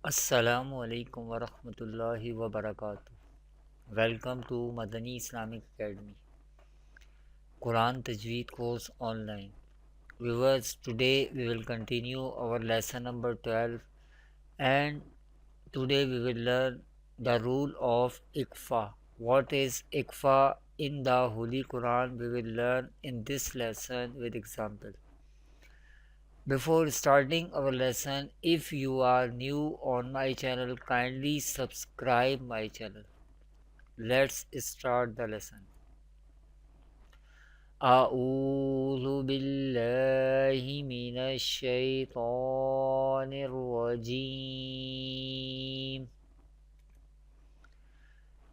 Assalamu alaikum wa rahmatullahi wa barakatuh. Welcome to Madani Islamic Academy, Quran Tajweed course online. Viewers, today we will continue our lesson number 12 and today we will learn the rule of Iqfa. What is Iqfa in the Holy Quran? We will learn in this lesson with example. Before starting our lesson, if you are new on my channel, kindly subscribe my channel. Let's start the lesson. أعوذ بالله من الشيطان الرجيم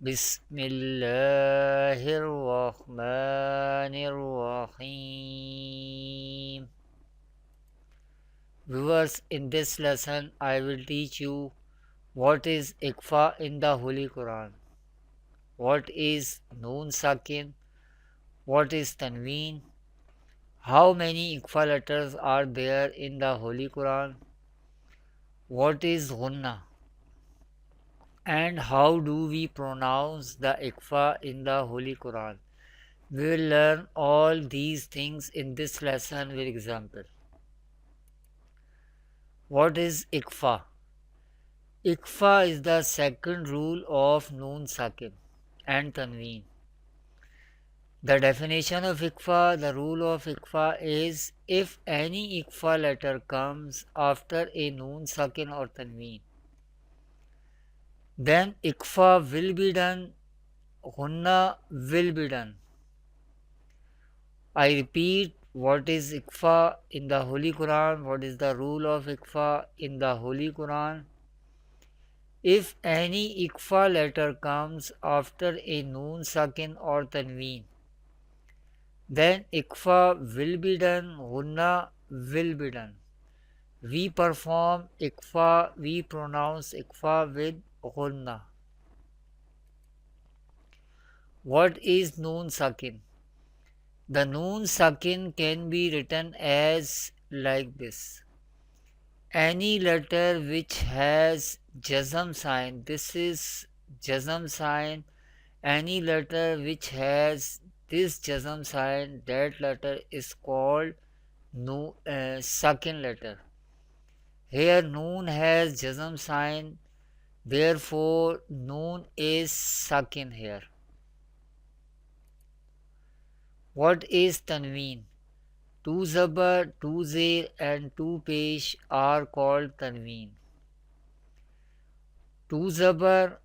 بسم الله الرحمن الرحيم. Viewers, in this lesson I will teach you what is Iqfa in the Holy Quran, what is Noon Sakin, what is Tanween, how many Iqfa letters are there in the Holy Quran, what is Ghunna, and how do we pronounce the Iqfa in the Holy Quran. We will learn all these things in this lesson with example. What is Iqfa? Iqfa is the second rule of Noon Sakin and Tanween. The definition of Iqfa, the rule of Iqfa is if any Iqfa letter comes after a Noon Sakin or Tanween, then Iqfa will be done, Ghunna will be done. I repeat, what is Iqfa in the Holy Quran? What is the rule of Iqfa in the Holy Quran? If any Iqfa letter comes after a Noon Sakin or Tanween, then Iqfa will be done, Ghunna will be done. We perform Iqfa, we pronounce Iqfa with Ghunna. What is Noon Sakin? The Noon Sakin can be written as like this. Any letter which has Jazm sign, this is Jazm sign. Any letter which has this Jazm sign, that letter is called Sakin letter. Here Noon has Jazm sign, therefore Noon is Sakin here. What is Tanween? Two Zabar, two Zer and two Pesh are called Tanween. Two Zabar,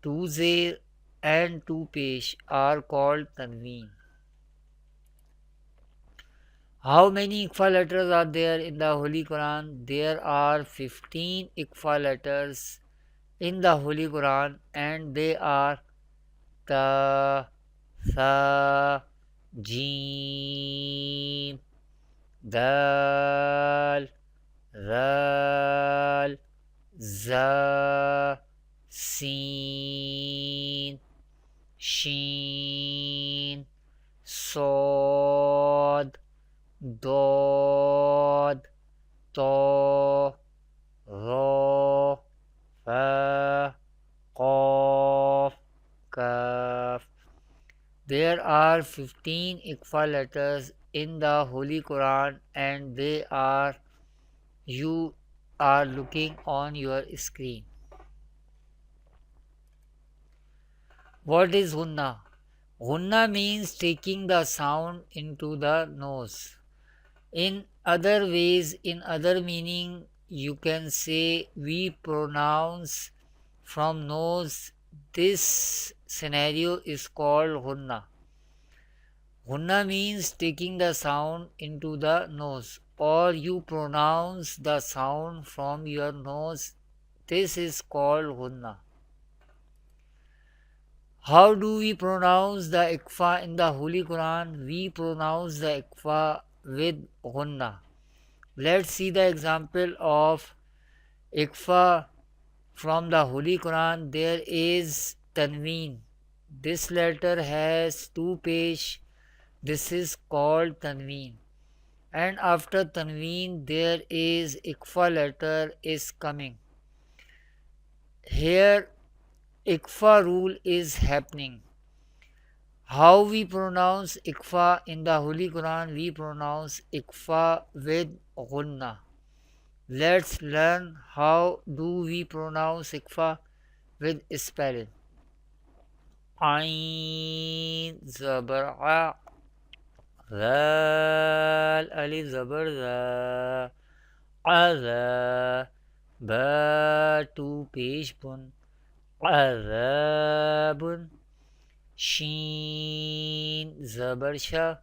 two Zer and two Pesh are called Tanween. How many Iqfa letters are there in the Holy Quran? There are 15 Iqfa letters in the Holy Quran and they are Ta, Tha, Jeem, Dal, Ral, Za, Sin, Shin, Sod, Dod, To, Ro, Fa, Qaf, Kaf. There are 15 Iqfa letters in the Holy Quran and they are, you are looking on your screen. What is Ghunna? Ghunna means taking the sound into the nose. In other ways, in other meaning, you can say we pronounce from nose. This scenario is called Ghunna. Ghunna means taking the sound into the nose, or you pronounce the sound from your nose. This is called Ghunna. How do we pronounce the Iqfa in the Holy Quran? We pronounce the Iqfa with Ghunna. Let's see the example of Iqfa from the Holy Quran. There is Tanween. This letter has two pesh. This is called Tanween. And after Tanween, there is Iqfa letter is coming. Here Iqfa rule is happening. How we pronounce Iqfa in the Holy Quran? We pronounce Iqfa with Gunna. Let's learn how do we pronounce Iqfa with spelling. Ain zabar a, zal alif zabar za, aza, ba to pesh bun, azabun, shin zabar sha,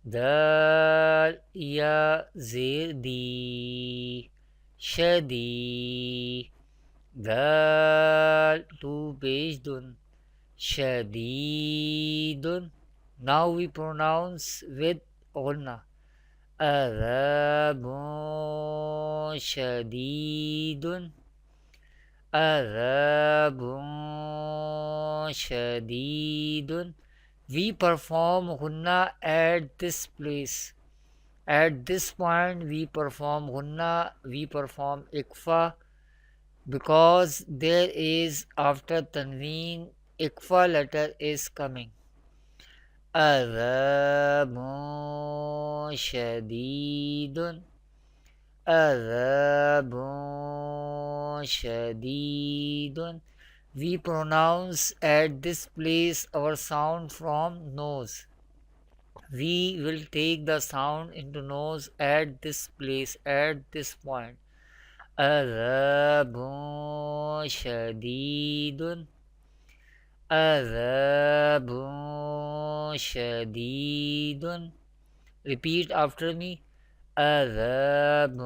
dal ya zir di, shadi, dal to pesh dun, shadidun. Now we pronounce with Ghunna. Adhabun shadidun. Adhabun shadidun. We perform Ghunna at this place. At this point we perform Ghunna, we perform Iqfa, because there is after Tanween Iqfa letter is coming. عذاب شديد عذاب شديد. We pronounce at this place our sound from nose. We will take the sound into nose at this place, at this point. عذاب شديد عذاب شديد. Repeat after me. عذاب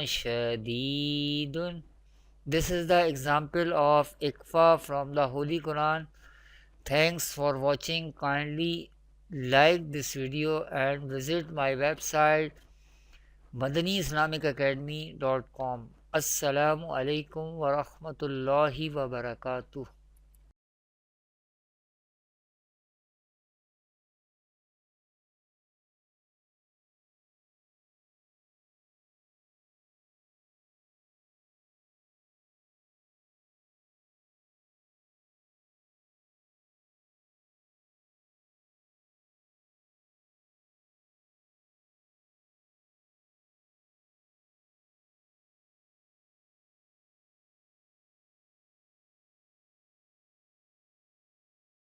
شديد. This is the example of Iqfa from the Holy Quran. Thanks for watching. Kindly like this video and visit my website madaniislamicacademy.com. Assalamu alaikum wa rahmatullahi wa barakatuh.